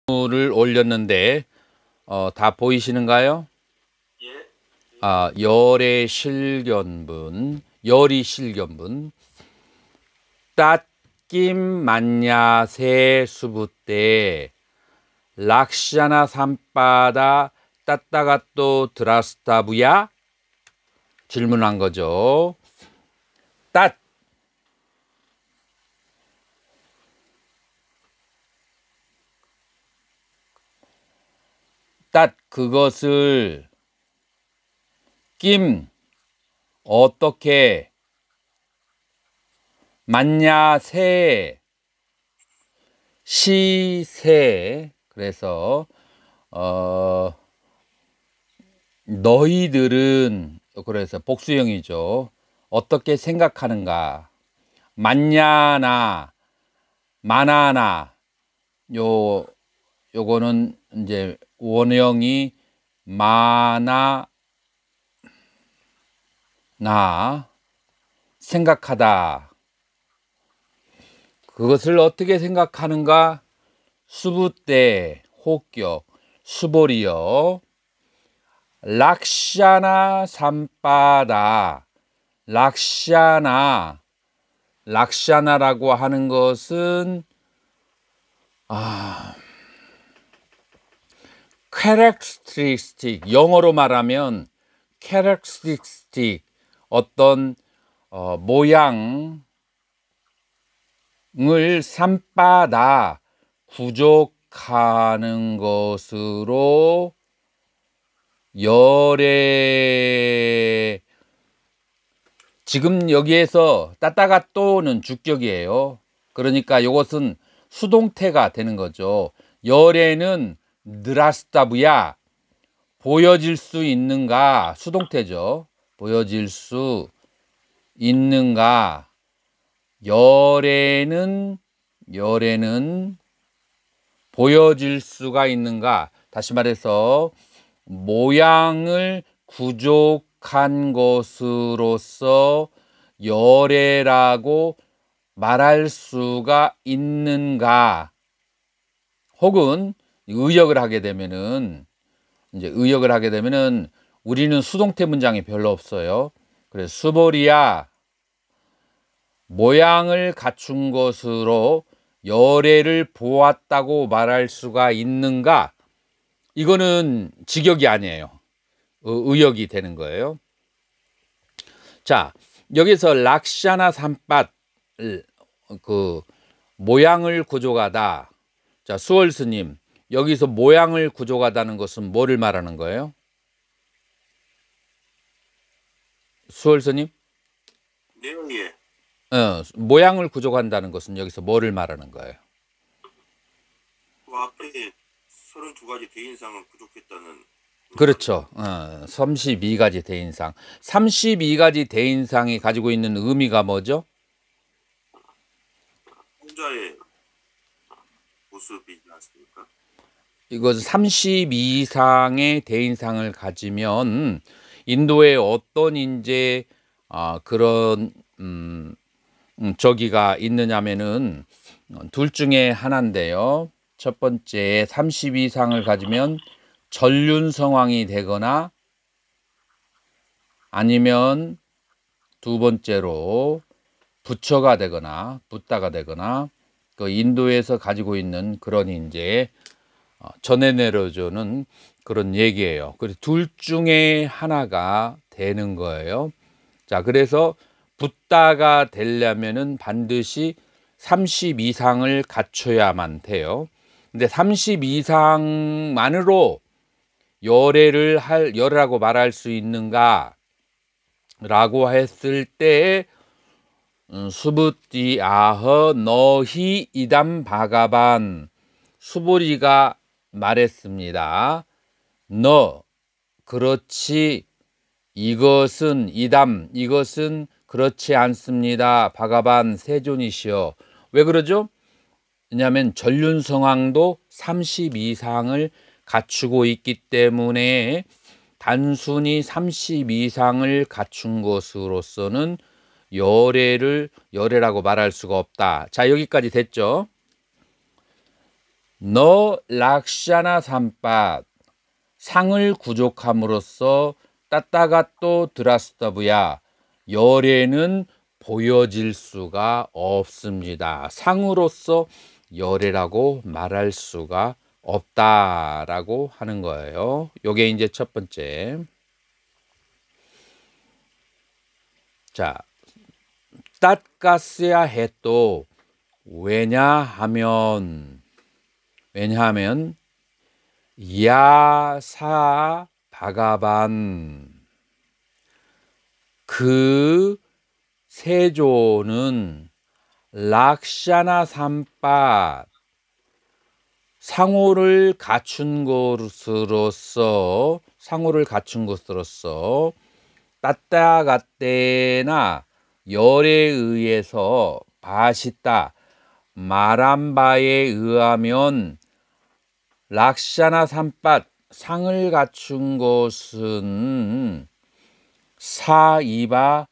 를 올렸는데 다 보이시는가요? 예. 열의 실견분, 열이 실견분. 땄김 만야세 수부때 락샤나 삼바다 따따가 또 드라스타부야? 질문한 거죠. 땄 그것을 낌 어떻게 만야세 시세. 그래서 너희들은, 그래서 복수형이죠. 어떻게 생각하는가. 만냐나 마나나 요거는 이제 원형이 마나 나 생각하다. 그것을 어떻게 생각하는가. 수부때 혹격 수보리여 락샤나 삼바다. 락샤나라고 하는 것은 characteristic, 영어로 말하면 characteristic, 어떤 모양을 삼바다 부족하는 것으로 열에. 지금 여기에서 따따가 또는 주격이에요. 그러니까 이것은 수동태가 되는 거죠. 열에는 느라스타부야 보여질 수 있는가. 수동태죠. 보여질 수 있는가. 열에는 보여질 수가 있는가. 다시 말해서 모양을 부족한 것으로서 열애라고 말할 수가 있는가. 혹은 의역을 하게 되면은 우리는 수동태 문장이 별로 없어요. 그래서 수보리야 모양을 갖춘 것으로 열애를 보았다고 말할 수가 있는가. 이거는 직역이 아니에요. 의역이 되는 거예요. 자, 여기서 락샤나 삼밭 그 모양을 구족하다. 자, 수월스님, 여기서 모양을 구족하다는 것은 뭐를 말하는 거예요? 수월스님? 네, 예. 모양을 구족한다는 것은 여기서 뭐를 말하는 거예요? 그 앞에 32가지 대인상을 부족했다는. 그렇죠. 32가지 대인상. 32가지 대인상이 가지고 있는 의미가 뭐죠? 혼자의 모습이지 않습니까? 이것은 32상의 대인상을 가지면 인도에 어떤 이제 그런 저기가 있느냐면은 둘 중에 하나인데요. 첫 번째 32상을 가지면 전륜성왕이 되거나 아니면 두 번째로 부처가 되거나 붓다가 되거나 그 인도에서 가지고 있는 그런 이제 전해 내려주는 그런 얘기예요. 그래서 둘 중에 하나가 되는 거예요. 자, 그래서 붓다가 되려면은 반드시 30 이상을 갖춰야만 돼요. 근데 30 이상만으로 열애라고 말할 수 있는가? 라고 했을 때 수부띠 아허 너희 이담 바가반 수보리가 말했습니다. 너 그렇지 이것은 이것은 그렇지 않습니다. 바가반 세존이시여. 왜 그러죠? 왜냐하면 전륜성왕도 30 이상을 갖추고 있기 때문에 단순히 30 이상을 갖춘 것으로서는 열애라고 말할 수가 없다. 자, 여기까지 됐죠? 너 락샤나 삼밭 상을 구족함으로써 따따가 또 드라스타브야 열애는 보여질 수가 없습니다. 상으로서 열애라고 말할 수가 없다라고 하는 거예요. 요게 이제 첫 번째. 자, 땄가스야 해도 왜냐하면 야사 바가반 그 세조는 락샤나 삼밭 상호를 갖춘 것으로서 따따가떼나 열에 의해서 바시다 말한 바에 의하면 락샤나 삼밭 상을 갖춘 것은 사이바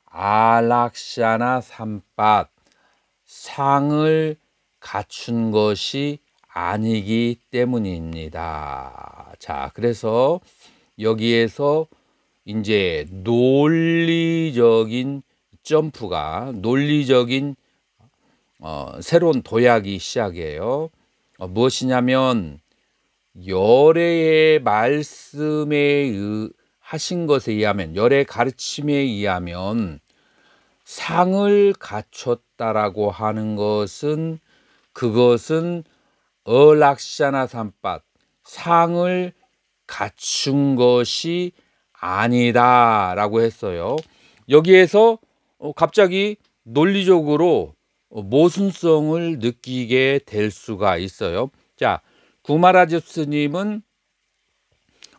아락샤나 삼밭 상을 갖춘 것이 아니기 때문입니다. 자, 그래서 여기에서 이제 논리적인 점프가 논리적인 새로운 도약이 시작이에요. 무엇이냐면 열애의 말씀에 하신 것에 의하면 열애 가르침에 의하면 상을 갖췄다라고 하는 것은 그것은 얼락샤나 삼밭 상을 갖춘 것이 아니다라고 했어요. 여기에서 갑자기 논리적으로 모순성을 느끼게 될 수가 있어요. 자, 구마라즈 스님은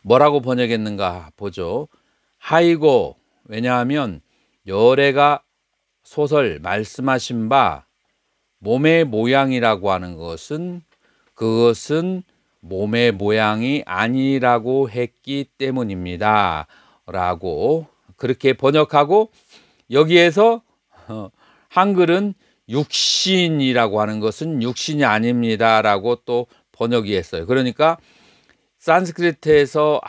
뭐라고 번역했는가 보죠. 하이고 왜냐하면 열애가 소설 말씀하신 바 몸의 모양이라고 하는 것은 그것은 몸의 모양이 아니라고 했기 때문입니다. 라고 그렇게 번역하고 여기에서 한글은 육신이라고 하는 것은 육신이 아닙니다. 라고 또 번역이 했어요. 그러니까 산스크리트에서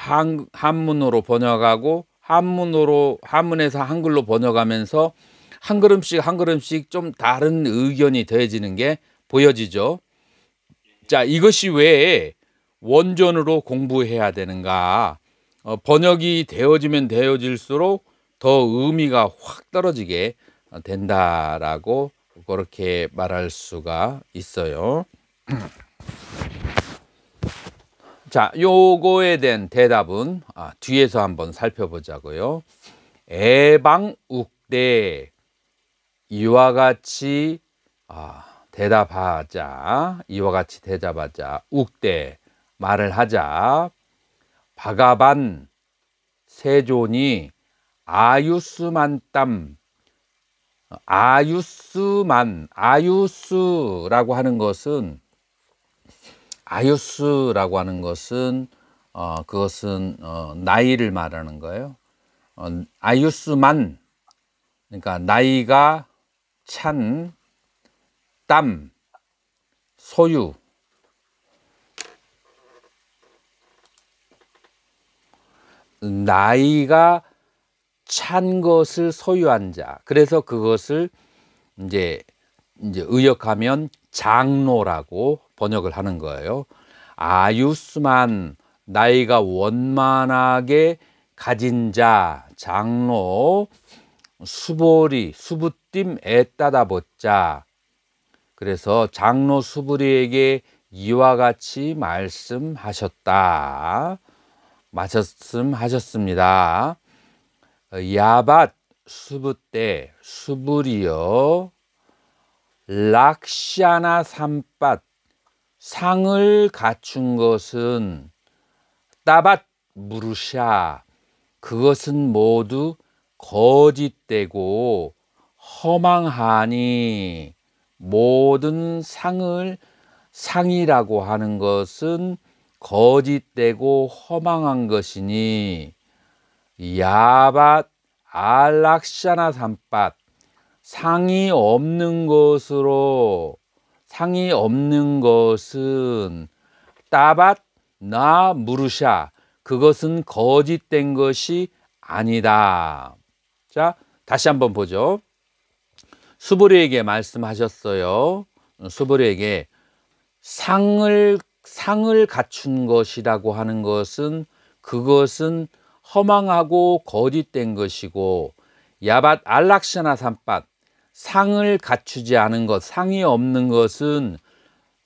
한문으로 번역하고 한문에서 한글로 번역하면서 한 걸음씩 좀 다른 의견이 더해지는 게 보여지죠. 자, 이것이 왜 원전으로 공부해야 되는가? 번역이 되어지면 되어질수록 더 의미가 확 떨어지게 된다라고 그렇게 말할 수가 있어요. 자, 요거에 대한 대답은 뒤에서 한번 살펴보자고요. 애방욱대 이와 같이 대답하자. 욱대 말을 하자. 바가반 세존이 아유스만땀 아유스라고 하는 것은 그것은 나이를 말하는 거예요. 아유스만 그러니까 나이가 찬 땀 소유 나이가 찬 것을 소유한 자. 그래서 그것을 이제 의역하면 장로라고 번역을 하는 거예요. 아유스만 나이가 원만하게 가진 자 장로 수보리 수부팀 애따다 벗자. 그래서 장로 수부리에게 이와 같이 말씀하셨습니다. 야밭 수부때 수부리여 락샤나 삼밭 상을 갖춘 것은 따밭 무르샤 그것은 모두 거짓되고 허망하니 모든 상이라고 하는 것은 거짓되고 허망한 것이니 야밭 알락샤나 삼밭 상이 없는 것으로 상이 없는 것은 따밭 나 무르샤, 그것은 거짓된 것이 아니다. 자, 다시 한번 보죠. 수보리에게 말씀하셨어요. 수보리에게 상을 갖춘 것이라고 하는 것은 그것은 허망하고 거짓된 것이고, 야밭 알락샤나 산밭, 상을 갖추지 않은 것, 상이 없는 것은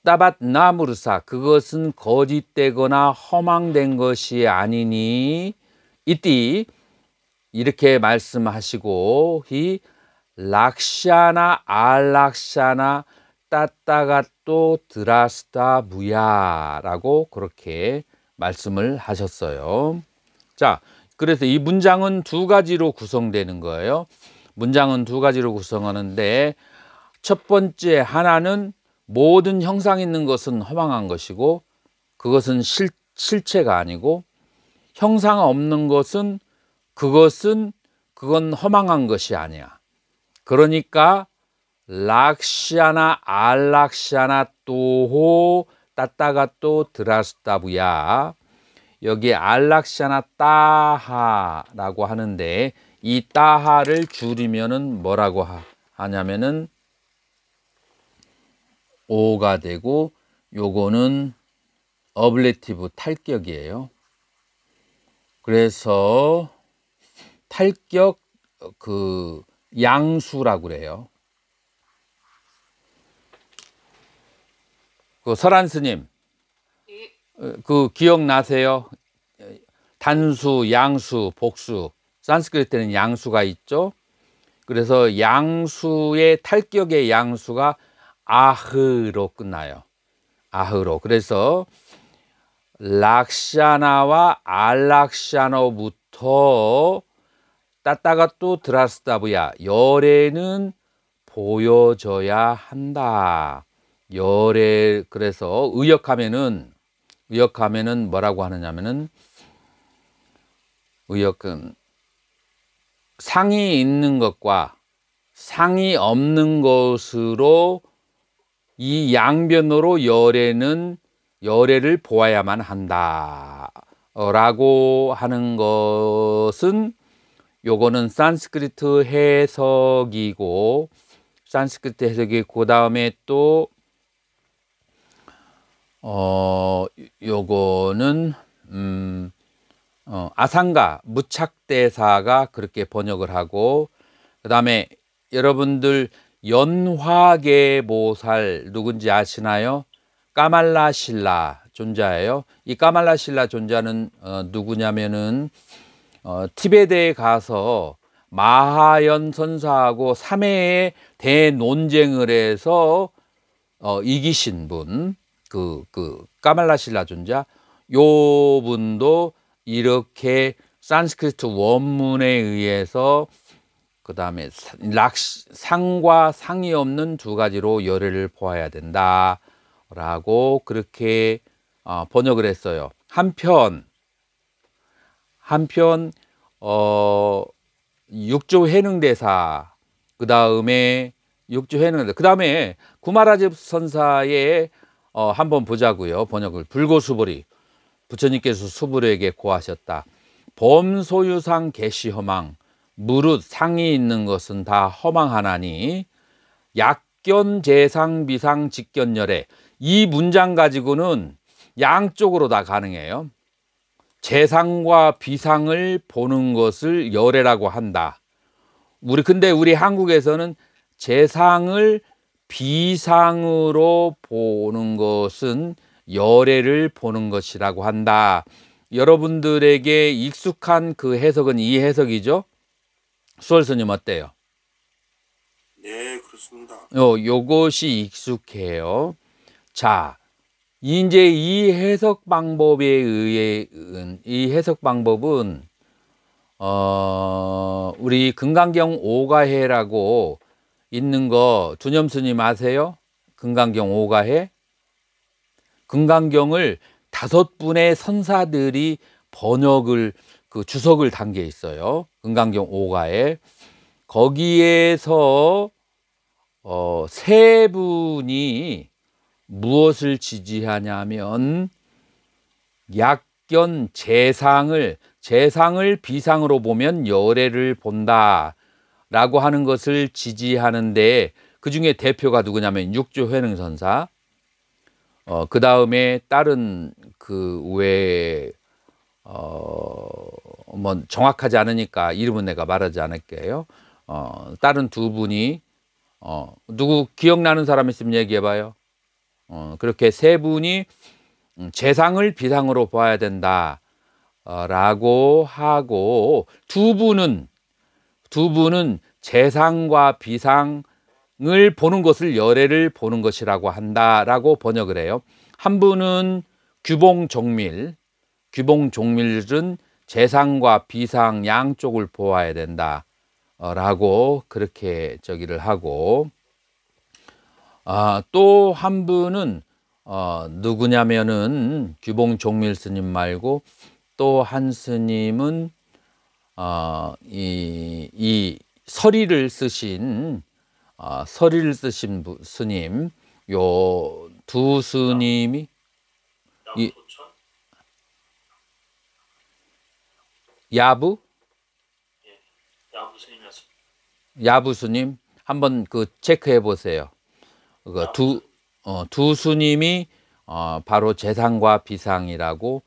따밭 나무르사, 그것은 거짓되거나 허망된 것이 아니니 이띠, 이렇게 말씀하시고, 히 락샤나 알락샤나 따따가또 드라스타 무야라고 그렇게 말씀을 하셨어요. 자, 그래서 이 문장은 두 가지로 구성되는 거예요. 문장은 두 가지로 구성하는데, 첫 번째 하나는 모든 형상 있는 것은 허망한 것이고 그것은 실체가 아니고, 형상 없는 것은 그건 허망한 것이 아니야. 그러니까 락샤나 알락샤나 또호 따따가 또 드라스타부야, 여기 알락샤나 따하라고 하는데, 이 따하를 줄이면은 뭐라고 하냐면은 오가 되고, 요거는 어블레티브 탈격이에요. 그래서 탈격 그 양수라고 그래요. 그 설한 스님, 그 기억나세요? 단수, 양수, 복수. 산스크리트에는 양수가 있죠. 그래서 양수의 탈격의 양수가 아흐로 끝나요. 아흐로. 그래서 락샤나와 알락샤노부터 따따가 또 드라스타브야, 열애는 보여져야 한다. 열애. 그래서 의역하면은 뭐라고 하느냐면은, 의역은 상이 있는 것과 상이 없는 것으로 이 양변으로 열애를 보아야만 한다 라고 하는 것은, 요거는 산스크리트 해석이고, 산스크리트 해석이 그 다음에 또 요거는 아상가 무착대사가 그렇게 번역을 하고, 그 다음에 여러분들 연화계보살 누군지 아시나요? 까말라실라 존자예요. 이 까말라실라 존자는 누구냐면은 티베트에 가서 마하연 선사하고 3회의 대논쟁을 해서 이기신 분, 그 까말라실라 존자, 요 분도 이렇게 산스크리트 원문에 의해서 그 다음에 상과 상이 없는 두 가지로 열애를 보아야 된다 라고 그렇게 번역을 했어요. 한편 육조 해능대사, 그 다음에 구마라집 선사의 한번 보자고요. 번역을. 불고수보리, 부처님께서 수보리에게 고하셨다. 범소유상 개시허망, 무릇 상이 있는 것은 다 허망하나니 약견 재상 비상 직견열애. 이 문장 가지고는 양쪽으로 다 가능해요. 재상과 비상을 보는 것을 열애라고 한다. 근데 우리 한국에서는 재상을 비상으로 보는 것은 열애를 보는 것이라고 한다. 여러분들에게 익숙한 그 해석은 이 해석이죠? 수월스님 어때요? 네, 그렇습니다. 요것이 익숙해요. 자, 이제 이 해석 방법에 의해, 이 해석 방법은 우리 금강경 오가해라고 있는 거 두념스님 아세요? 금강경 오가해? 금강경을 5분의 선사들이 번역을 주석을 단 게 있어요. 금강경 오가해. 거기에서 3분이 무엇을 지지하냐면 약견 재상을 비상으로 보면 열애를 본다 라고 하는 것을 지지하는데, 그 중에 대표가 누구냐면 육조회능선사, 그 다음에 다른 그 외에 뭐 정확하지 않으니까 이름은 내가 말하지 않을게요. 다른 두 분이 누구 기억나는 사람 있으면 얘기해봐요. 그렇게 세 분이 재상을 비상으로 봐야 된다 라고 하고, 두 분은 재상과 비상을 보는 것을 열애를 보는 것이라고 한다라고 번역을 해요. 한 분은 규봉종밀은 재상과 비상 양쪽을 보아야 된다 라고 그렇게 저기를 하고, 또 한 분은 누구냐면은 규봉종밀 스님 말고 또 한 스님은 이 서리를 쓰신 스님, 요 두 스님이 야부 야부 스님 한번 그 체크해 보세요. 두 스님이 바로 재상과 비상이라고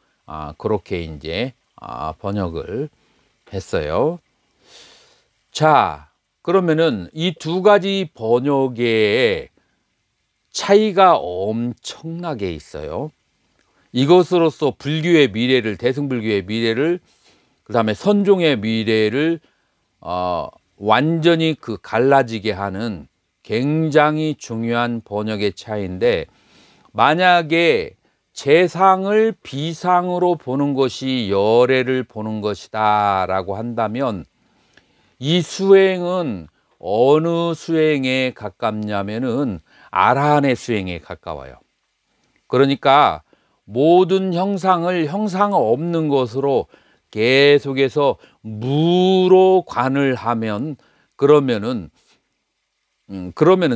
그렇게 이제 번역을 했어요. 자, 그러면은 이 두 가지 번역에 차이가 엄청나게 있어요. 이것으로서 불교의 미래를, 대승불교의 미래를, 그 다음에 선종의 미래를 완전히 그 갈라지게 하는 굉장히 중요한 번역의 차이인데, 만약에 재상을 비상으로 보는 것이 열애를 보는 것이다 라고 한다면, 이 수행은 어느 수행에 가깝냐면은 아라한의 수행에 가까워요. 그러니까 모든 형상을 형상 없는 것으로 계속해서 무로 관을 하면 그러면은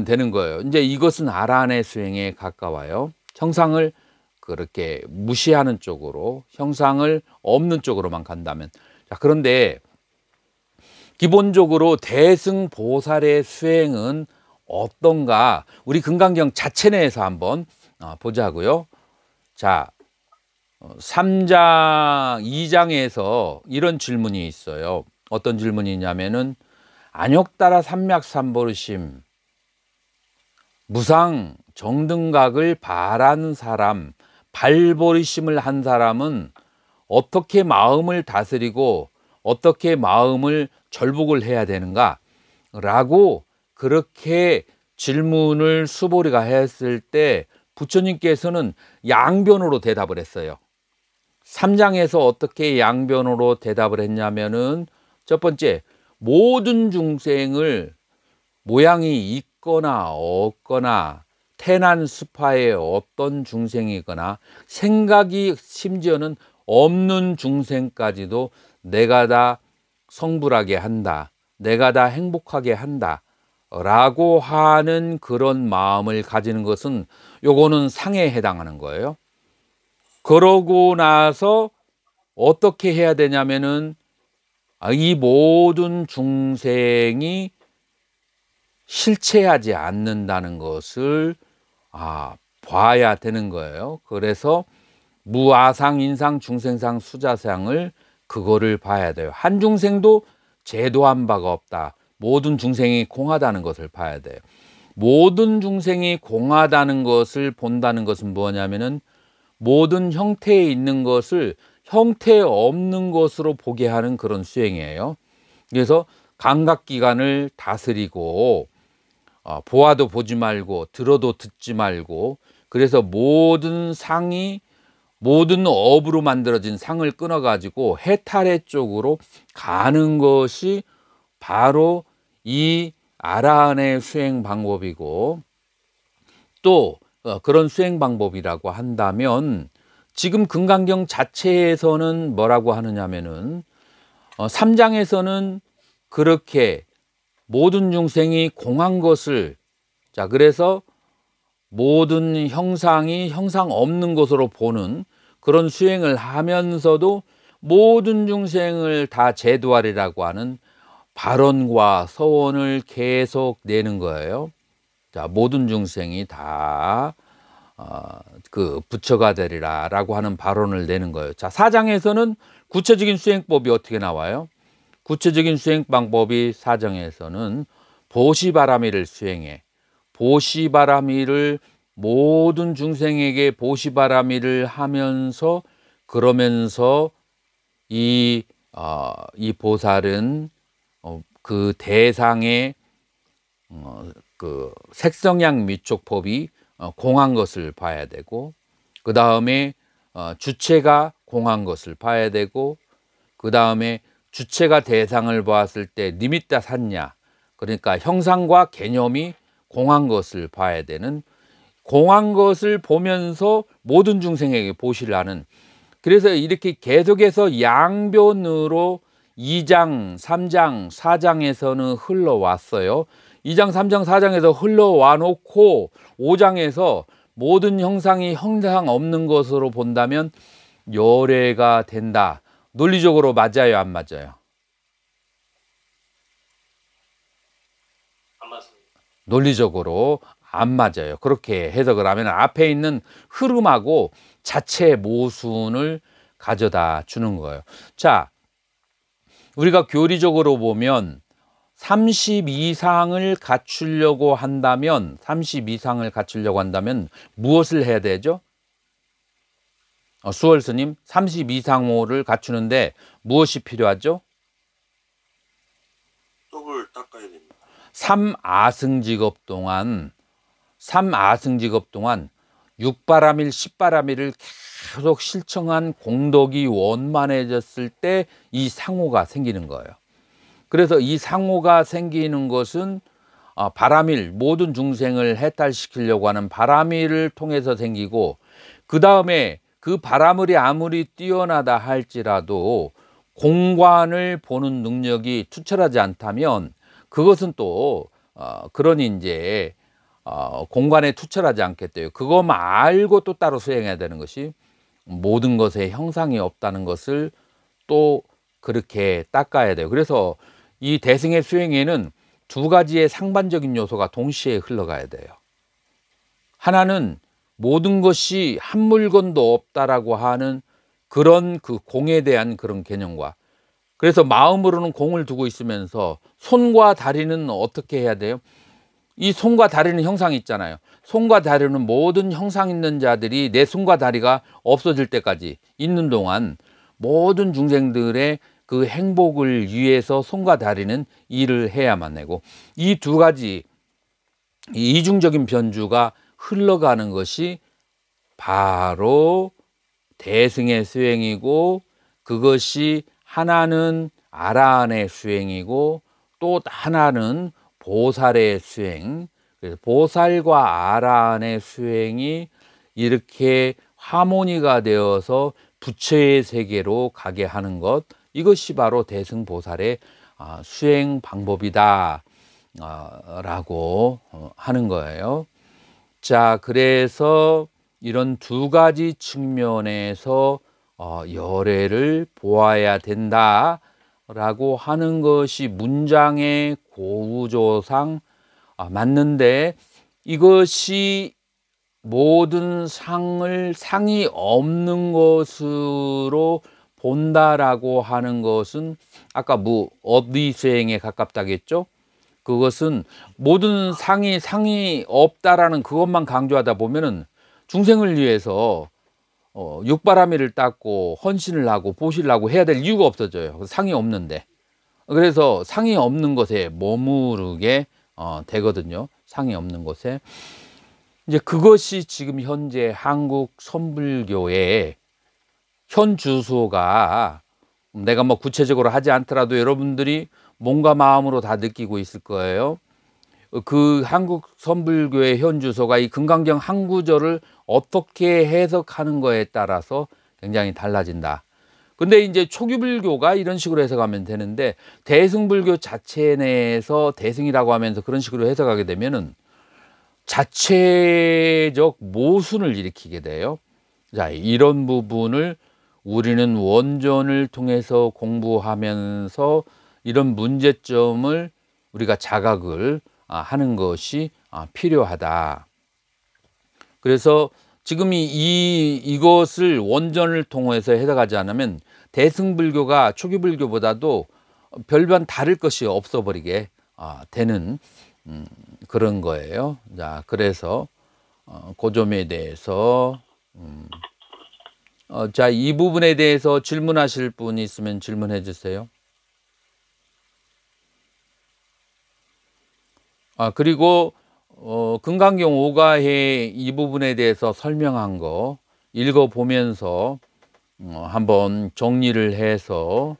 되는 거예요. 이제 이것은 아라한의 수행에 가까워요. 형상을 그렇게 무시하는 쪽으로, 형상을 없는 쪽으로만 간다면. 자, 그런데 기본적으로 대승보살의 수행은 어떤가, 우리 금강경 자체 내에서 한번 보자고요. 자, 3장 2장에서 이런 질문이 있어요. 어떤 질문이냐면은 안욕따라 삼맥삼보르심, 무상 정등각을 바라는 사람, 발버리심을 한 사람은 어떻게 마음을 다스리고 어떻게 마음을 절복을 해야 되는가 라고 그렇게 질문을 수보리가 했을 때 부처님께서는 양변으로 대답을 했어요. 3장에서 어떻게 양변으로 대답을 했냐면은, 첫 번째, 모든 중생을 모양이 있거나 없거나 태난 수파의 어떤 중생이거나 생각이 심지어는 없는 중생까지도 내가 다 성불하게 한다, 내가 다 행복하게 한다 라고 하는 그런 마음을 가지는 것은, 요거는 상에 해당하는 거예요. 그러고 나서 어떻게 해야 되냐면은 이 모든 중생이 실체하지 않는다는 것을 봐야 되는 거예요. 그래서 무아상, 인상, 중생상, 수자상을 그거를 봐야 돼요. 한 중생도 제도한 바가 없다. 모든 중생이 공하다는 것을 봐야 돼요. 모든 중생이 공하다는 것을 본다는 것은 뭐냐면은 모든 형태에 있는 것을 형태 없는 것으로 보게 하는 그런 수행이에요. 그래서 감각기관을 다스리고 보아도 보지 말고 들어도 듣지 말고, 그래서 모든 상이 모든 업으로 만들어진 상을 끊어가지고 해탈의 쪽으로 가는 것이 바로 이 아라한의 수행 방법이고, 또 그런 수행 방법이라고 한다면 지금 금강경 자체에서는 뭐라고 하느냐면은 3장에서는 그렇게 모든 중생이 공한 것을, 자, 그래서 모든 형상이 형상 없는 것으로 보는 그런 수행을 하면서도 모든 중생을 다 제도하리라고 하는 발언과 서원을 계속 내는 거예요. 자, 모든 중생이 다 그 부처가 되리라라고 하는 발언을 내는 거예요. 자, 4장에서는 구체적인 수행법이 어떻게 나와요? 구체적인 수행 방법이 4장에서는 보시바라미를 수행해. 보시바라미를 모든 중생에게 보시바라미를 하면서 그러면서 이 보살은 그 대상의 그 색성양 미촉법이 공한 것을 봐야 되고, 그 다음에 주체가 공한 것을 봐야 되고, 그 다음에 주체가 대상을 보았을 때 니미타 샀냐, 그러니까 형상과 개념이 공한 것을 봐야 되는, 공한 것을 보면서 모든 중생에게 보시를 하는, 그래서 이렇게 계속해서 양변으로 2장, 3장, 4장에서는 흘러왔어요. 2장, 3장, 4장에서 흘러와 놓고 5장에서 모든 형상이 형상 없는 것으로 본다면 열애가 된다. 논리적으로 맞아요, 안 맞아요? 안 맞습니다. 논리적으로 안 맞아요. 그렇게 해석을 하면 앞에 있는 흐름하고 자체 모순을 가져다 주는 거예요. 자, 우리가 교리적으로 보면 30 이상을 갖추려고 한다면, 30 이상을 갖추려고 한다면 무엇을 해야 되죠? 수월 스님, 30 이상호를 갖추는데 무엇이 필요하죠? 떡을 닦아야 됩니다. 3아승직업 동안 6바라밀, 10바라밀을 계속 실청한 공덕이 원만해졌을 때 이 상호가 생기는 거예요. 그래서 이 상호가 생기는 것은 바라밀, 모든 중생을 해탈시키려고 하는 바라밀을 통해서 생기고, 그 다음에 그 바라밀이 아무리 뛰어나다 할지라도 공관을 보는 능력이 투철하지 않다면 그것은 또 그러니 이제 공간에 투철하지 않겠대요. 그거 말고 또 따로 수행해야 되는 것이 모든 것에 형상이 없다는 것을 또 그렇게 닦아야 돼요. 그래서 이 대승의 수행에는 두 가지의 상반적인 요소가 동시에 흘러가야 돼요. 하나는 모든 것이 한 물건도 없다라고 하는 그런 그 공에 대한 그런 개념과, 그래서 마음으로는 공을 두고 있으면서 손과 다리는 어떻게 해야 돼요? 이 손과 다리는 형상이 있잖아요. 손과 다리는 모든 형상 있는 자들이 내 손과 다리가 없어질 때까지 있는 동안 모든 중생들의 그 행복을 위해서 손과 다리는 일을 해야만 되고, 이 두 가지 이중적인 변주가 흘러가는 것이 바로 대승의 수행이고, 그것이 하나는 아라한의 수행이고 또 하나는 보살의 수행. 그래서 보살과 아라한의 수행이 이렇게 하모니가 되어서 부처의 세계로 가게 하는 것, 이것이 바로 대승보살의 수행 방법이다 라고 하는 거예요. 자, 그래서 이런 두 가지 측면에서 열애를 보아야 된다라고 하는 것이 문장의 고우조상 맞는데, 이것이 모든 상이 없는 것으로 본다라고 하는 것은 아까 어디 수행에 가깝다겠죠? 그것은 모든 상이 없다라는 그것만 강조하다 보면은 중생을 위해서 육바라밀을 닦고 헌신을 하고 보시를 하고 해야 될 이유가 없어져요. 상이 없는데. 그래서 상이 없는 것에 머무르게 되거든요. 상이 없는 곳에. 이제 그것이 지금 현재 한국 선불교의 현 주소가, 내가 뭐 구체적으로 하지 않더라도 여러분들이 몸과 마음으로 다 느끼고 있을 거예요. 그 한국 선불교의 현 주소가 이 금강경 한 구절을 어떻게 해석하는 거에 따라서 굉장히 달라진다. 근데 이제 초기불교가 이런 식으로 해석하면 되는데, 대승불교 자체 내에서 대승이라고 하면서 그런 식으로 해석하게 되면은 자체적 모순을 일으키게 돼요. 자, 이런 부분을 우리는 원전을 통해서 공부하면서 이런 문제점을 우리가 자각을 하는 것이 필요하다. 그래서 지금 이것을 원전을 통해서 해석하지 않으면 대승불교가 초기 불교보다도 별반 다를 것이 없어버리게 되는 그런 거예요. 자, 그래서 그 점에 대해서 자, 이 부분에 대해서 질문하실 분이 있으면 질문해 주세요. 그리고 금강경 5가의 이 부분에 대해서 설명한 거 읽어보면서 한번 정리를 해서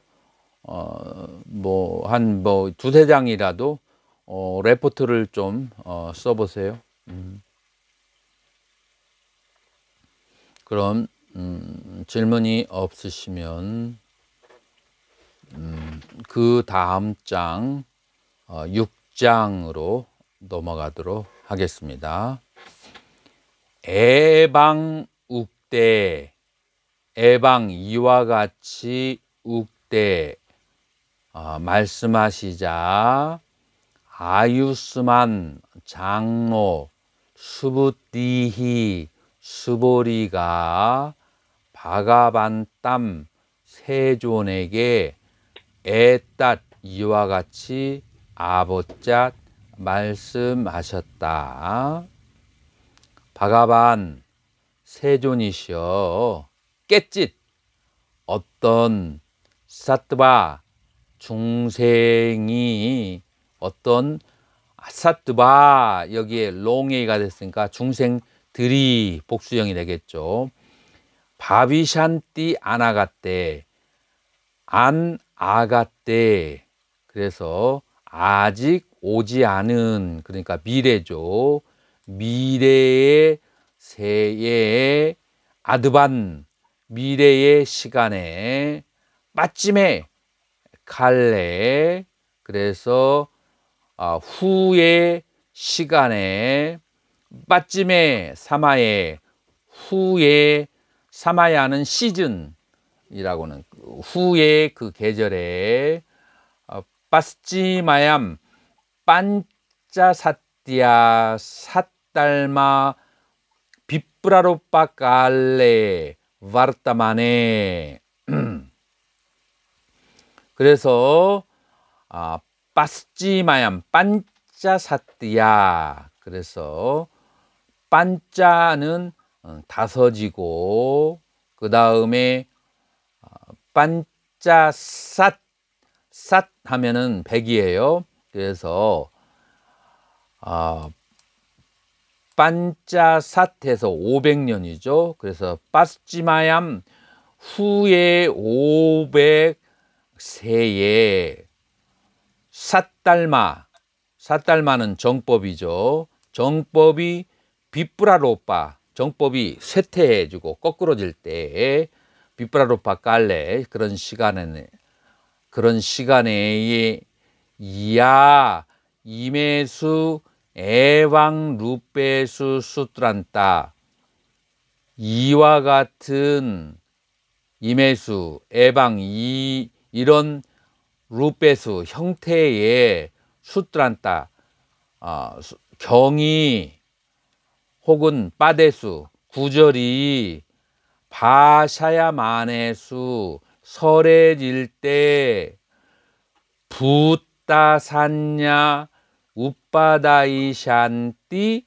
한 두세 장이라도 레포트를 좀 써보세요. 그럼 질문이 없으시면 그 다음 장 6장으로 넘어가도록 하겠습니다. 애방욱대, 애방 이와 같이 uk대 말씀하시자 아유스만 장로 수부띠히 수보리가 바가반땀 세존에게 애땄 이와 같이 아보cat 말씀하셨다. 바가반 세존이시여 깨짓 어떤 사트바 중생이 어떤 사트바 여기에 롱에이가 됐으니까 중생들이 복수형이 되겠죠. 바비샨띠 아나가떼 안 아가떼 그래서 아직 오지 않은 그러니까 미래죠. 미래의 새해 아드반 미래의 시간에 마침에 칼레 그래서 후의 시간에 마침에 사마에 후에 사마야는 시즌이라고는 후의 그 계절에 빠스치마얌 반짜사띠아 삿달마 비프라로빠 깔레 바르타마네 그래서 빠스치마얌 반짜사띠아 그래서 반짜는 다섯이고 그 다음에 반짜삿 삿 하면은 100이에요. 그래서 반짜삿해서 500년이죠. 그래서 빠스치마얌 후에 500세에 삿달마는 정법이죠. 정법이 비프라로빠 정법이 쇠퇴해지고 거꾸로질 때 비프라로빠 깔레 그런 시간에 이야 이메수 애왕 루페수 수트란따 이와 같은 이메수 애방 이런 루페수 형태의 수트란따 경이 혹은 빠데수 구절이 바샤야마네수 설해질 때 붓다산냐 우빠다이샨띠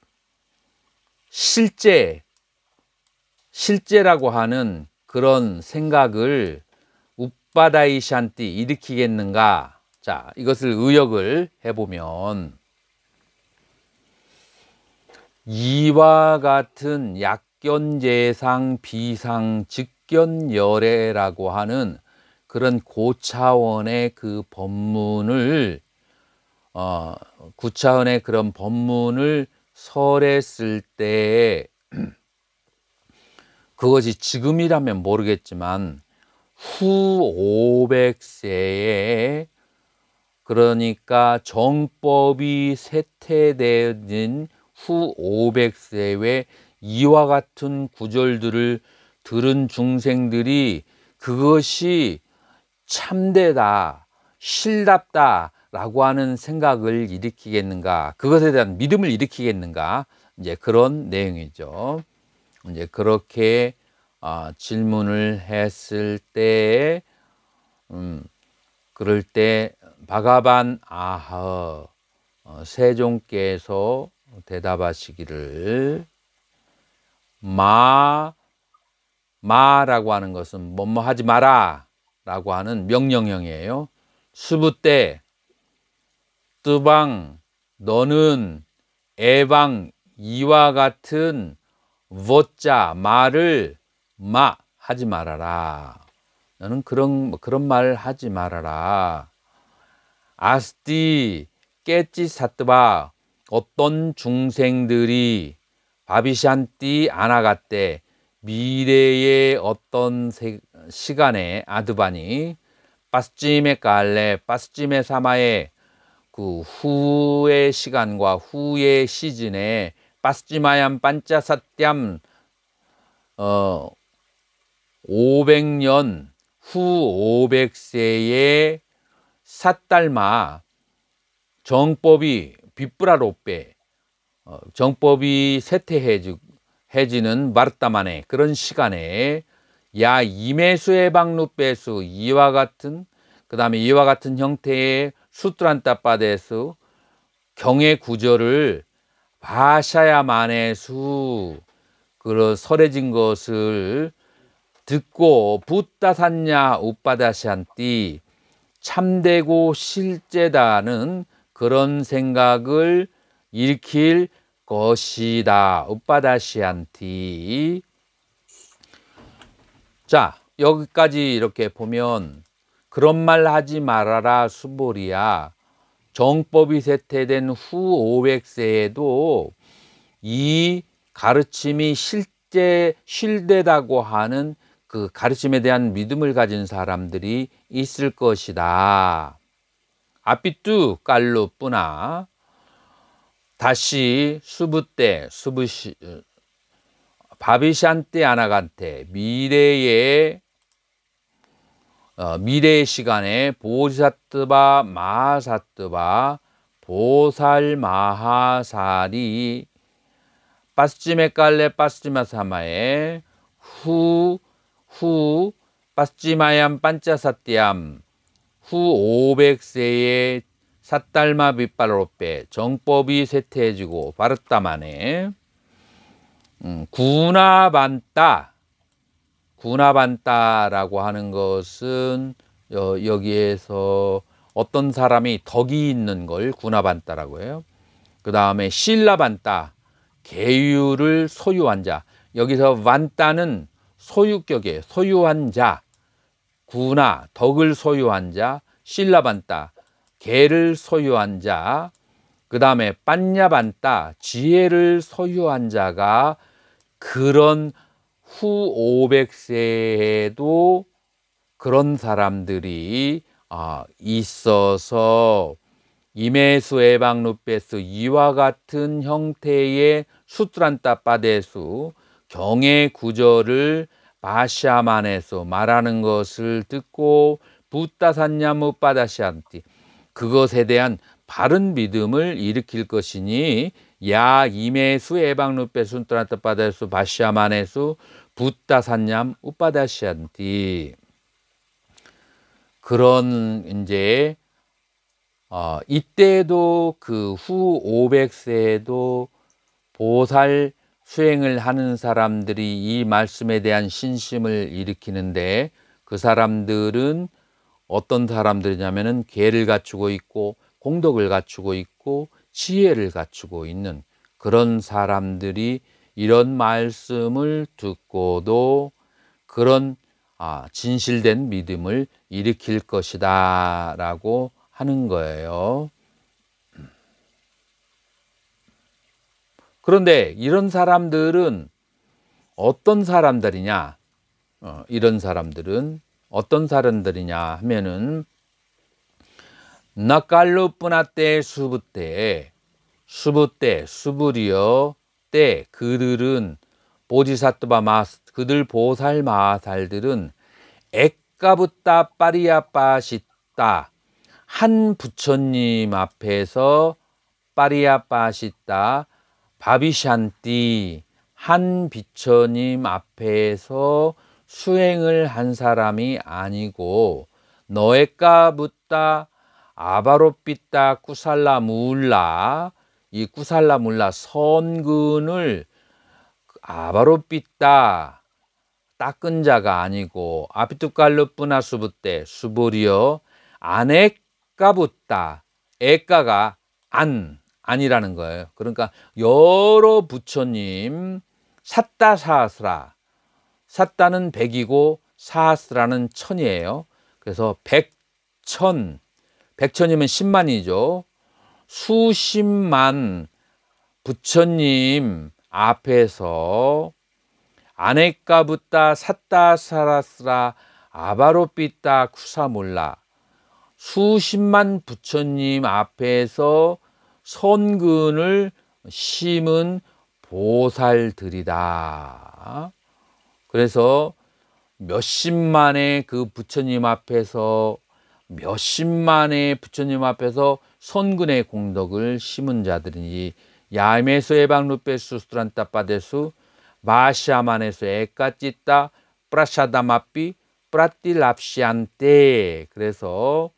실제라고 하는 그런 생각을 우빠다이샨띠 일으키겠는가? 자, 이것을 의역을 해보면 이와 같은 약견재상 비상 직견열애라고 하는 그런 고차원의 그 법문을 구차원의 그런 법문을 설했을 때 그것이 지금이라면 모르겠지만 후 500세에 그러니까 정법이 쇠퇴된 후 500세에 이와 같은 구절들을 들은 중생들이 그것이 참되다, 실답다라고 하는 생각을 일으키겠는가, 그것에 대한 믿음을 일으키겠는가, 이제 그런 내용이죠. 이제 그렇게 질문을 했을 때, 그럴 때 바가반 아하 세종께서 대답하시기를, 마라고 하는 것은 뭐뭐 하지 마라 라고 하는 명령형이에요. 수부 때 뜨방 너는 애방 이와 같은 워자 말을 하지 말아라. 너는 그런 말 하지 말아라. 아스티 깨찌 사뜨바 어떤 중생들이 바비샨띠 아나가때 미래의 어떤 시간에 아드바니 빠스찜의 깔레 빠스찜의 사마의 그 후의 시간과 후의 시즌에 빠스찜아얌 반짜사띠암 500년 후 500세의 삿달마 정법이 빗브라로빼 정법이 쇠퇴해지는 마르타만에 그런 시간에 야 이메수의 방루빼수 이와 같은 그 다음에 이와 같은 형태의 수트란타빠데수 경의 구절을 바샤야만해수 그 설해진 것을 듣고 붓다산냐 우빠다시안띠 참되고 실제다는 그런 생각을 일으킬 것이다. 우빠다시안티. 자, 여기까지 이렇게 보면 그런 말 하지 말아라 수보리야. 정법이 쇠퇴된 후 500세에도 이 가르침이 실되다고 하는 그 가르침에 대한 믿음을 가진 사람들이 있을 것이다. 아삐뚜 깔루뿌나 다시 수부시 바비샨테 아나간테 미래의 시간에 보사뜨바 마하사뜨바 보살 마하살이 빠스찜에 깔레 빠스찜아 사마에 후 빠스찜아얌 반짜사띠암 후 500세의 삿달마 빗발로빼 정법이 쇠퇴해지고 바르따만에 구나반따라고 하는 것은 여기에서 어떤 사람이 덕이 있는 걸 구나반따라고 해요. 그 다음에 실라반따 계유를 소유한 자. 여기서 반따는 소유격이에요. 소유한 자. 구나 덕을 소유한 자. 실라반따 개를 소유한 자. 그 다음에 빤냐반따 지혜를 소유한 자가 그런 후 500세에도 그런 사람들이 있어서 이메수 에방루페스 이와 같은 형태의 수트란따빠데수 경의 구절을 바샤만에서 말하는 것을 듣고 붓다산냐무빠다시안티 그것에 대한 바른 믿음을 일으킬 것이니 야 이메수 에방루페스 수트란따빠데수 바샤만에수 붓다산냠 우빠다시안티 그런 이제 이때도 그 후 500세에도 보살 수행을 하는 사람들이 이 말씀에 대한 신심을 일으키는데 그 사람들은 어떤 사람들이냐면은 계를 갖추고 있고 공덕을 갖추고 있고 지혜를 갖추고 있는 그런 사람들이 이런 말씀을 듣고도 그런 진실된 믿음을 일으킬 것이다 라고 하는 거예요. 그런데 이런 사람들은 어떤 사람들이냐? 이런 사람들은 어떤 사람들이냐 하면은 나깔루뿌나떼 수부때 수부때 수부리여 때 그들은 보디사토바 마스 그들 보살 마살들은 에까부따 빠리야빠시따 한 부처님 앞에서 빠리야빠시따 바비샨띠 한 비처님 앞에서 수행을 한 사람이 아니고 너에까부따 아바로삐따 꾸살라물라 이 꾸살라물라 선근을 아바로삐따 닦은 자가 아니고 아피투칼루뿌나 수부때 수보리여 안에까부따 에까가 안이라는 거예요. 그러니까 여러 부처님 삿다사스라 삿다는 백이고 사스라는 천이에요. 그래서 백천이면 10만이죠. 수십만 부처님 앞에서 아네까부따 삿다사라스라 아바로삐따 쿠사몰라 수십만 부처님 앞에서 선근을 심은 보살들이다. 그래서 몇십만의 그 부처님 앞에서 몇십만의 부처님 앞에서 선근의 공덕을 심은 자들이니 야메소 에방루페수 스트란타빠데수 마샤마네수 에까찌따 프라샤다마삐 프라띠랍시안테 그래서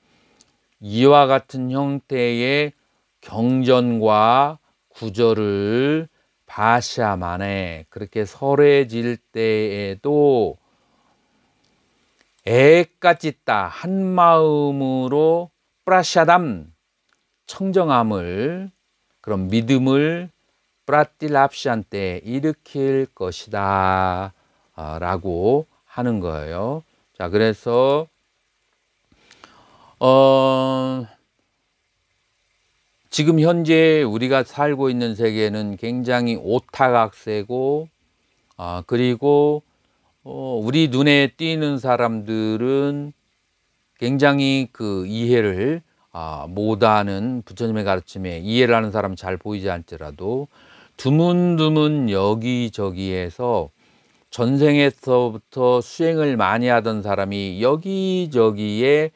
이와 같은 형태의 경전과 구절을 바샤만에 그렇게 설해질 때에도 에까찌따 한 마음으로 프라샤담 청정함을 그런 믿음을 프라띠랍시안테 일으킬 것이다 라고 하는 거예요. 자, 그래서 지금 현재 우리가 살고 있는 세계는 굉장히 오타각세고 그리고 우리 눈에 띄는 사람들은 굉장히 그 이해를 못하는 부처님의 가르침에 이해를 하는 사람은 잘 보이지 않더라도 드문드문 여기저기에서 전생에서부터 수행을 많이 하던 사람이 여기저기에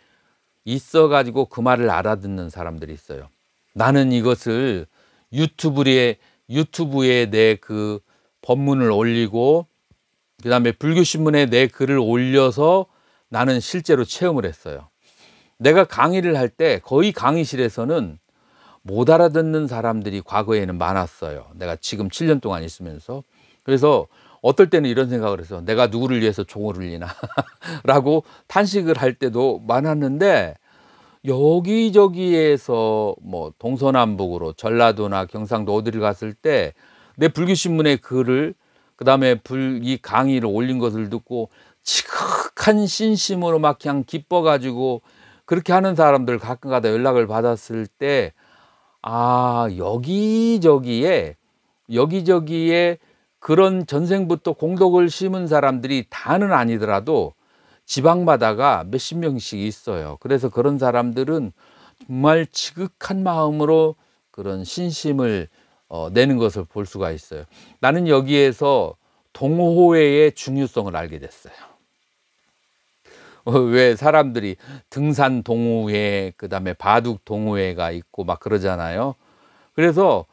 있어가지고 그 말을 알아듣는 사람들이 있어요. 나는 이것을 유튜브에 내 그 법문을 올리고 그 다음에 불교신문에 내 글을 올려서 나는 실제로 체험을 했어요. 내가 강의를 할 때 거의 강의실에서는 못 알아듣는 사람들이 과거에는 많았어요. 내가 지금 7년 동안 있으면서. 그래서 어떨 때는 이런 생각을 해서 내가 누구를 위해서 종을 울리나 라고 탄식을 할 때도 많았는데 여기저기에서 뭐 동서남북으로 전라도나 경상도 어디를 갔을 때 내 불교신문의 글을 그 다음에 이 강의를 올린 것을 듣고 지극한 신심으로 막 그냥 기뻐가지고 그렇게 하는 사람들 가끔가다 연락을 받았을 때 여기저기에 그런 전생부터 공덕을 심은 사람들이 다는 아니더라도 지방마다가 몇십 명씩 있어요. 그래서 그런 사람들은 정말 지극한 마음으로 그런 신심을 내는 것을 볼 수가 있어요. 나는 여기에서 동호회의 중요성을 알게 됐어요. 왜 사람들이 등산 동호회, 그 다음에 바둑 동호회가 있고 막 그러잖아요. 그래서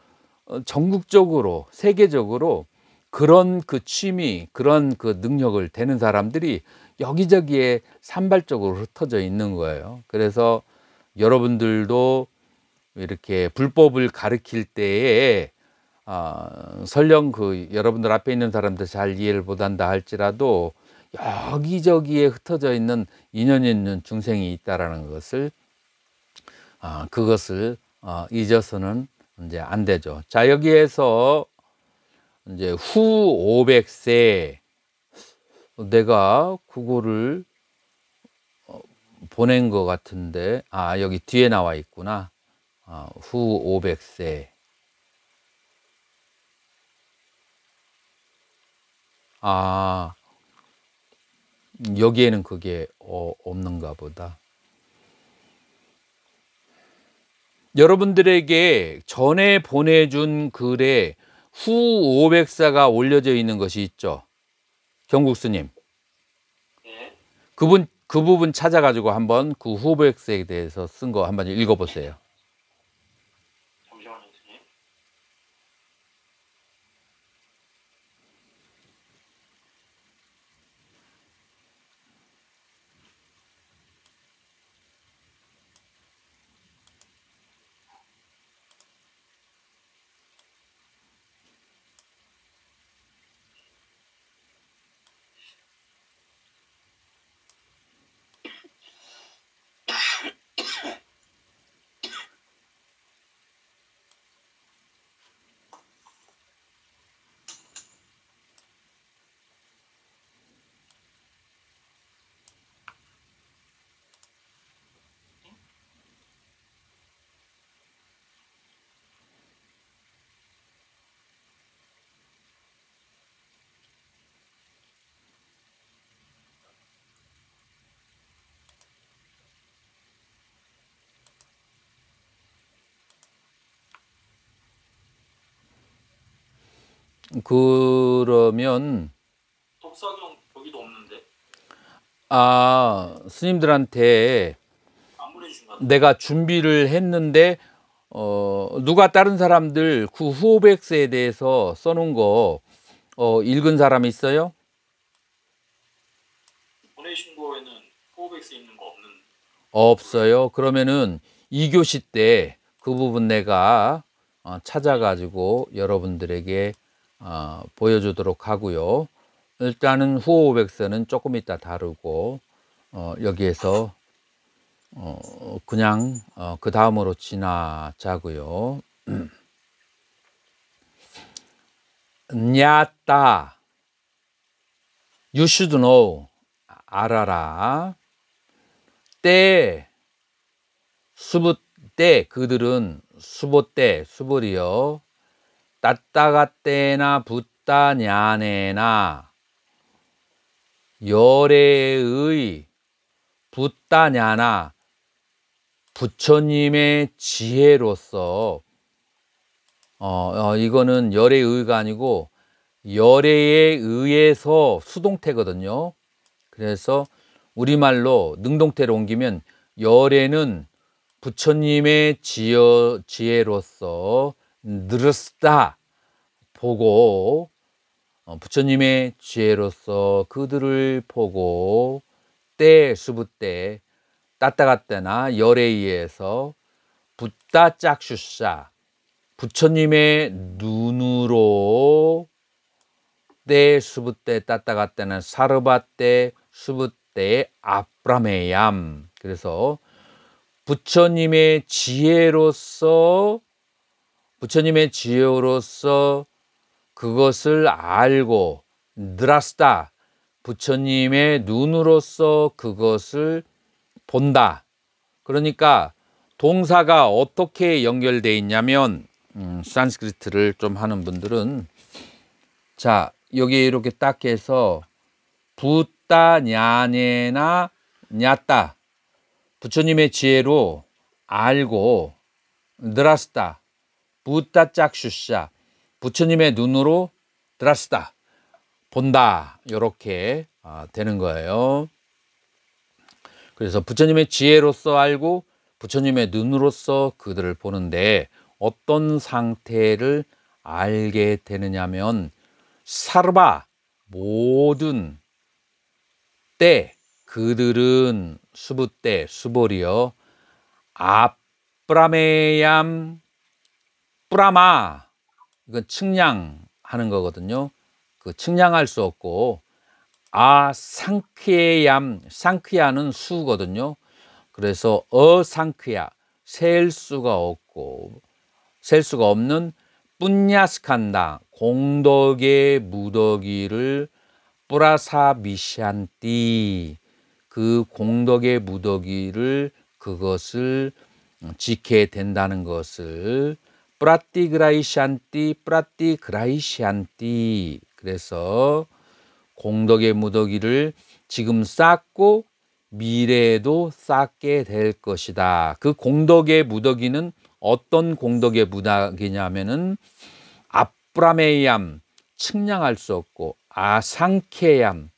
전국적으로, 세계적으로 그런 그 취미, 그런 그 능력을 되는 사람들이 여기저기에 산발적으로 흩어져 있는 거예요. 그래서 여러분들도 이렇게 불법을 가르칠 때에 설령 그 여러분들 앞에 있는 사람들 잘 이해를 못한다 할지라도 여기저기에 흩어져 있는 인연 있는 중생이 있다라는 것을 그것을 잊어서는 이제 안 되죠. 자, 여기에서 이제 후 500세 내가 그거를 보낸 것 같은데 여기 뒤에 나와 있구나. 후 500세 여기에는 그게 없는가 보다. 여러분들에게 전에 보내준 글에 후 500사가 올려져 있는 것이 있죠. 경국스님. 네. 그 부분 찾아가지고 한번 그 후 500세에 대해서 쓴 거 한번 읽어보세요. 잠시만요, 선생님. 그러면 독서경 여기도 없는데 스님들한테 안 보내주신 것 같아요. 내가 준비를 했는데 누가 다른 사람들 그 후 500세에 대해서 써놓은 거 읽은 사람 있어요? 보내신 거에는 포백스 있는 거 없는. 없어요. 그러면은 2교시 때 그 부분 내가 찾아가지고 여러분들에게 보여주도록 하고요. 일단은 후 500세는 조금 이따 다루고 여기에서 그냥 그 다음으로 지나자고요. 냐따 You should know. 알아라. 때 수부 때 그들은 수보 때 수보리요. 따따가 때나 붓다 냐네나 열애의 붓다 냐나 부처님의 지혜로서 이거는 열애의 의가 아니고 열애에 의해서 수동태거든요. 그래서 우리말로 능동태로 옮기면 열애는 부처님의 지혜로서 늘었다 보고 부처님의 지혜로서 그들을 보고 때 수부 때 따따가 때나 열에 의해서 붓다 짝슈사 부처님의 눈으로 때 수부 때 따따가 때는 사르바 때 수부 때 아프라메얌. 그래서 부처님의 지혜로서 그것을 알고 드라스다 부처님의 눈으로서 그것을 본다. 그러니까 동사가 어떻게 연결되어 있냐면 산스크리트를 좀 하는 분들은 자 여기 이렇게 딱 해서 붓다 냐네나 냐따 부처님의 지혜로 알고 드라스다 붓다 짝슈샤 부처님의 눈으로 드라스다 본다 이렇게 되는 거예요. 그래서 부처님의 지혜로서 알고 부처님의 눈으로서 그들을 보는데 어떤 상태를 알게 되느냐면 사르바 모든 때 그들은 수부 때 수보리요 아프라메얌 뿌라마 이건 측량하는 거거든요. 그 측량할 수 없고 상쾌얌 상쾌야는 수거든요. 그래서 상쾌야 셀 수가 없는 뿐야스칸다 공덕의 무더기를 뿌라사비샨띠 그 공덕의 무더기를 그것을 지게 된다는 것을 뿌라띠그라이샨띠 그래서 공덕의 무더기를 지금 쌓고 미래에도 쌓게 될 것이다. 그 공덕의 무더기는 어떤 공덕의 무덕이냐면은 아브라메이암, 측량할 수 없고, 아상케얌,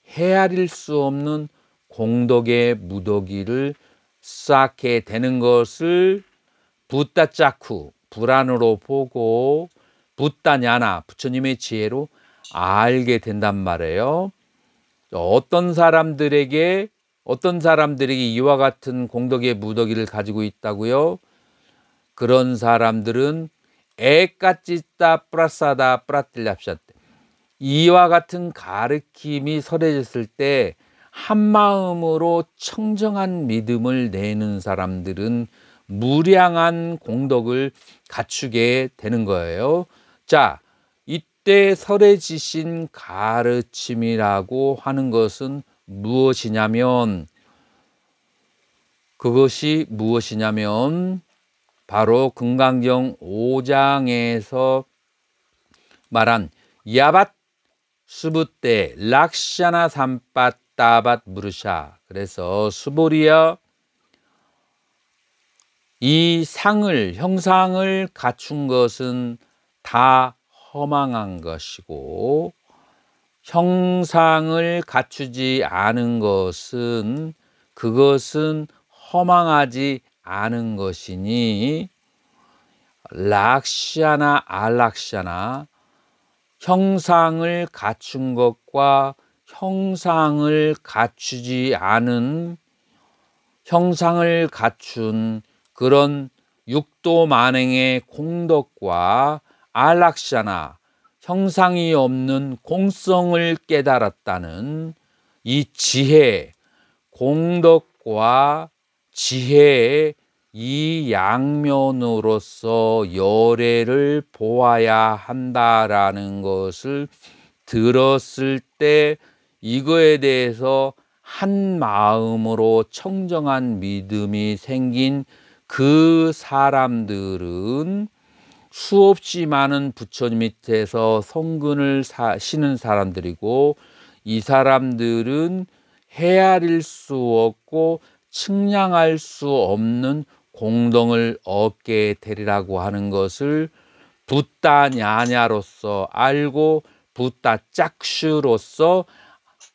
헤아릴 수 없는 공덕의 무더기를 쌓게 되는 것을 붓다짜쿠, 불안으로 보고, 붓다냐나, 부처님의 지혜로 알게 된단 말이에요. 어떤 사람들이 이와 같은 공덕의 무더기를 가지고 있다고요? 그런 사람들은 에까찌따 프라사다 프라틸랍샷, 이와 같은 가르침이 설해졌을 때 한마음으로 청정한 믿음을 내는 사람들은 무량한 공덕을 갖추게 되는 거예요. 자, 이때 설해지신 가르침이라고 하는 것은 무엇이냐면, 바로 금강경 5장에서 말한 야밧 수부때 락샤나 삼팟 따밧 무르샤. 그래서 수보리여, 이 형상을 갖춘 것은 다 허망한 것이고, 형상을 갖추지 않은 것은 그것은 허망하지 않은 것이니, 락샤나 알락샤나, 형상을 갖춘 것과 형상을 갖추지 않은, 형상을 갖춘 그런 육도 만행의 공덕과 알락샤나, 형상이 없는 공성을 깨달았다는 이 지혜, 공덕과 지혜의 이 양면으로서 열애를 보아야 한다라는 것을 들었을 때, 이거에 대해서 한 마음으로 청정한 믿음이 생긴 그 사람들은 수없이 많은 부처님 밑에서 성근을 쉬는 사람들이고, 이 사람들은 헤아릴 수 없고 측량할 수 없는 공덕을 얻게 되리라고 하는 것을 붓다냐냐로서 알고 붓다짝슈로서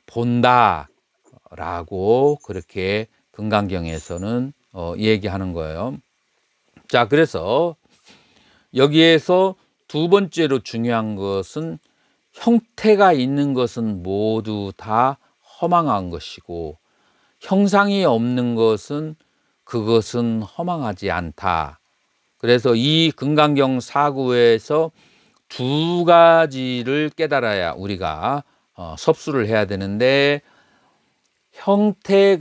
본다라고 그렇게 금강경에서는 얘기하는 거예요. 자, 그래서 여기에서 두 번째로 중요한 것은, 형태가 있는 것은 모두 다 허망한 것이고, 형상이 없는 것은 그것은 허망하지 않다. 그래서 이 금강경 4구에서 두 가지를 깨달아야 우리가 섭수를 해야 되는데, 형태를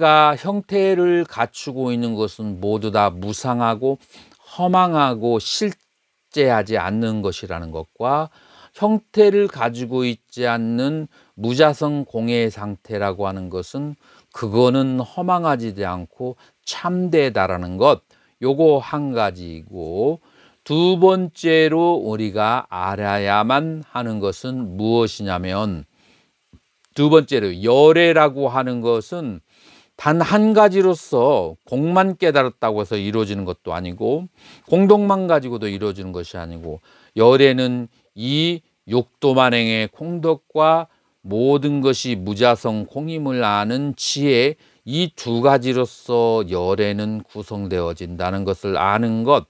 갖추고 있는 것은 모두 다 무상하고 허망하고 실제하지 않는 것이라는 것과, 형태를 가지고 있지 않는 무자성 공의 상태라고 하는 것은 그거는 허망하지 않고 참되다라는 것, 요거 한 가지이고, 두 번째로 우리가 알아야만 하는 것은 무엇이냐면, 두 번째로 열애라고 하는 것은 단 한 가지로서 공만 깨달았다고 해서 이루어지는 것도 아니고, 공덕만 가지고도 이루어지는 것이 아니고, 열애는 이 육도만행의 공덕과 모든 것이 무자성 공임을 아는 지혜, 이 두 가지로서 열애는 구성되어진다는 것을 아는 것,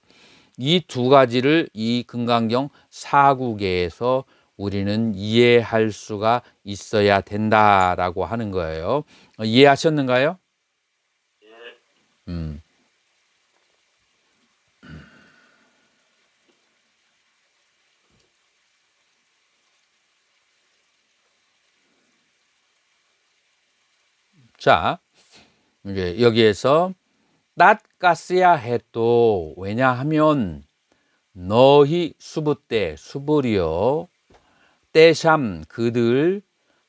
이 두 가지를 이 금강경 4구계에서 우리는 이해할 수가 있어야 된다라고 하는 거예요. 이해하셨는가요? 예. 자, 이제 여기에서 낫가스야 해도, 왜냐하면 너희 수부때 수부리여 떼샴 그들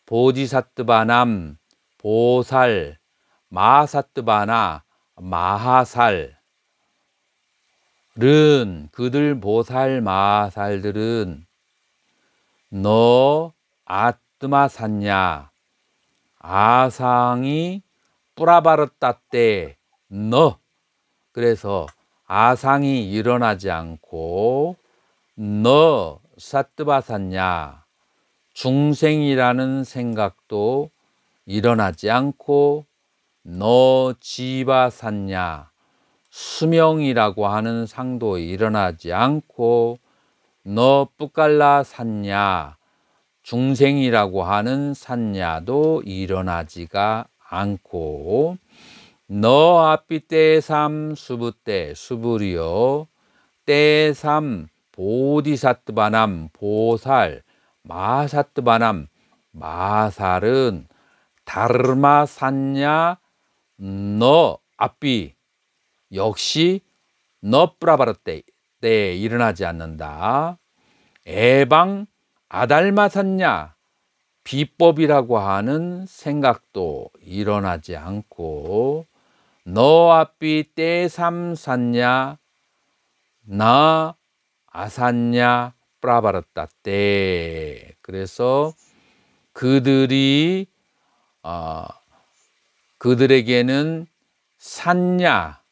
보디사뜨바남 보살 마사뜨바나 마하살은, 그들 보살 마하살들은 너 아뜨마 샀냐, 아상이 뿌라바르따 때 너, 그래서 아상이 일어나지 않고 너 사뜨바샀냐, 중생이라는 생각도 일어나지 않고 너 지바샀냐, 수명이라고 하는 상도 일어나지 않고 너 뿌깔라 샀냐, 중생이라고 하는 산냐도 일어나지가 않고 너 앞이 때삼 수부때 수부리요 때삼 보디사트바남 보살 마사트바남 마살은 다르마 산냐 너 앞이 역시 너 뿌라바르때 때 일어나지 않는다. 에방 아달마 샀냐 비법이라고 하는 생각도 일어나지 않고 너 앞이 때삼 샀냐 나 아샀냐 뿌라바르다 때. 그래서 그들이 그들에게는 산냐도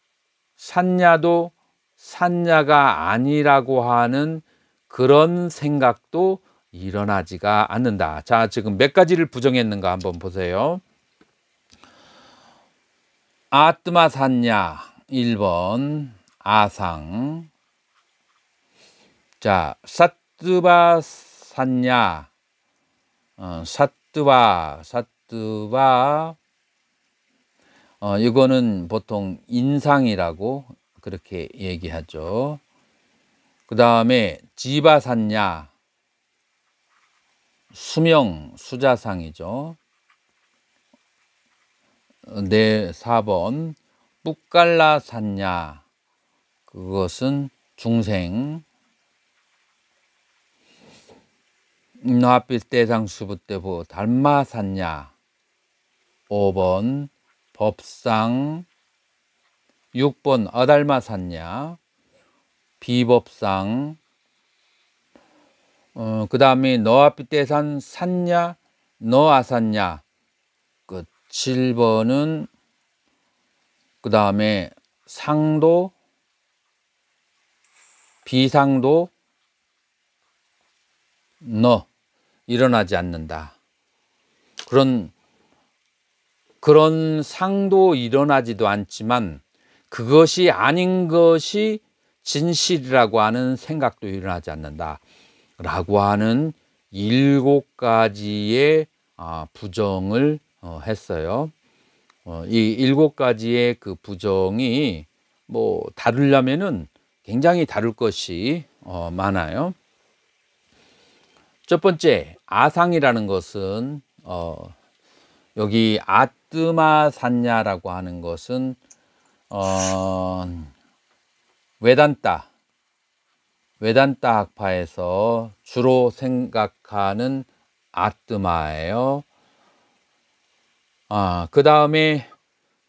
산냐가 아니라고 하는 그런 생각도 일어나지가 않는다. 자, 지금 몇 가지를 부정했는가 한번 보세요. 아뜨마 산냐 1번 아상. 자, 사뜨바 산냐 사뜨바 이거는 보통 인상이라고 그렇게 얘기하죠. 그 다음에 지바 샀냐 수명 수자상이죠. 네, 4번 뿌깔라 샀냐 그것은 중생. 나필 대상 수부때보 닮아 샀냐 5번 법상. 6번 어닮아 샀냐 비법상. 그 다음에 너 앞이 때산 샀냐 너 아샀냐 끝. 7번은 그 다음에 상도 비상도 너 일어나지 않는다. 그런 상도 일어나지도 않지만 그것이 아닌 것이 진실이라고 하는 생각도 일어나지 않는다 라고 하는 7가지의 부정을 했어요. 이 7가지의 그 부정이 뭐 다루려면은 굉장히 다룰 것이 많아요. 첫 번째 아상이라는 것은 여기 아뜨마 산냐라고 하는 것은 외단타 학파에서 주로 생각하는 아뜨마예요. 그 다음에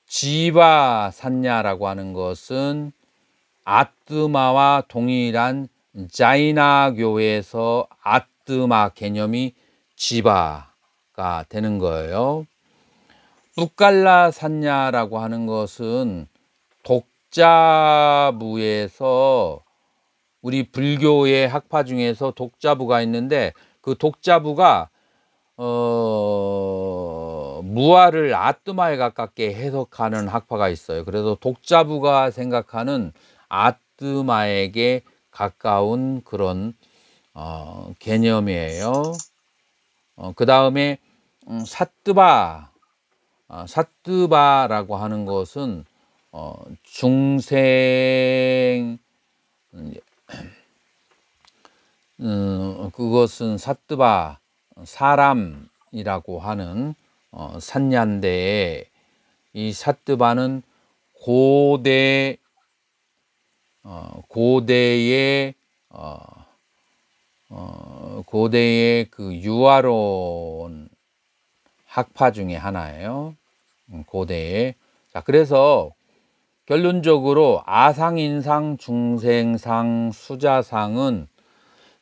지바 산냐라고 하는 것은 아뜨마와 동일한 자이나교에서 아뜨마 개념이 지바가 되는 거예요. 뿌깔라 산냐라고 하는 것은 독자부에서 우리 불교의 학파 중에서 독자부가 있는데 그 독자부가 무아를 아뜨마에 가깝게 해석하는 학파가 있어요. 그래서 독자부가 생각하는 아뜨마에게 가까운 그런 개념이에요. 그 다음에 사뜨바라고 하는 것은 중생 그것은 사뜨바 사람이라고 하는 산냐인데 이 사뜨바는 고대의 그 유아론 학파 중에 하나예요. 고대에. 자, 그래서 결론적으로 아상인상 중생상 수자상은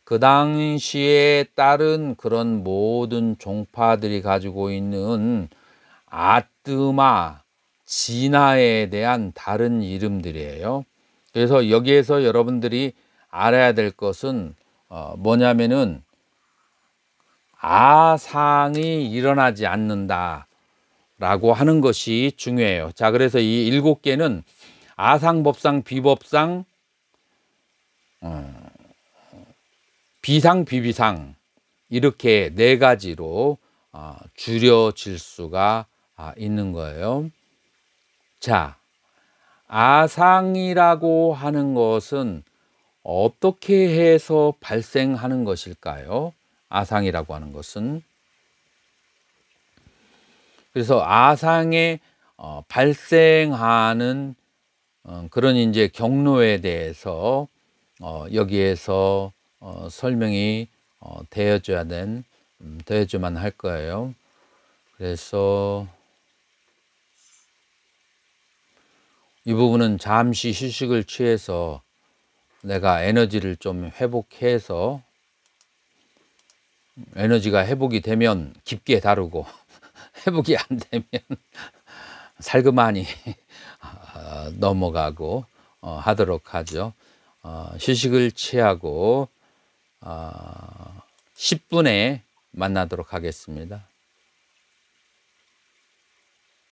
그 당시에 따른 그런 모든 종파들이 가지고 있는 아뜨마 진화에 대한 다른 이름들이에요. 그래서 여기에서 여러분들이 알아야 될 것은 뭐냐면은 아상이 일어나지 않는다라고 하는 것이 중요해요. 자, 그래서 이 7개는 아상, 법상, 비법상, 비상, 비비상 이렇게 4가지로 줄여질 수가 있는 거예요. 자, 아상이라고 하는 것은 어떻게 해서 발생하는 것일까요? 아상이라고 하는 것은. 그래서 아상에 발생하는 그런 이제 경로에 대해서 여기에서 설명이 되어줘야만 할 거예요. 그래서 이 부분은 잠시 휴식을 취해서 내가 에너지를 좀 회복해서, 에너지가 회복이 되면 깊게 다루고 회복이 안 되면 살그마니 넘어가고 하도록 하죠. 휴식을 취하고 10분에 만나도록 하겠습니다.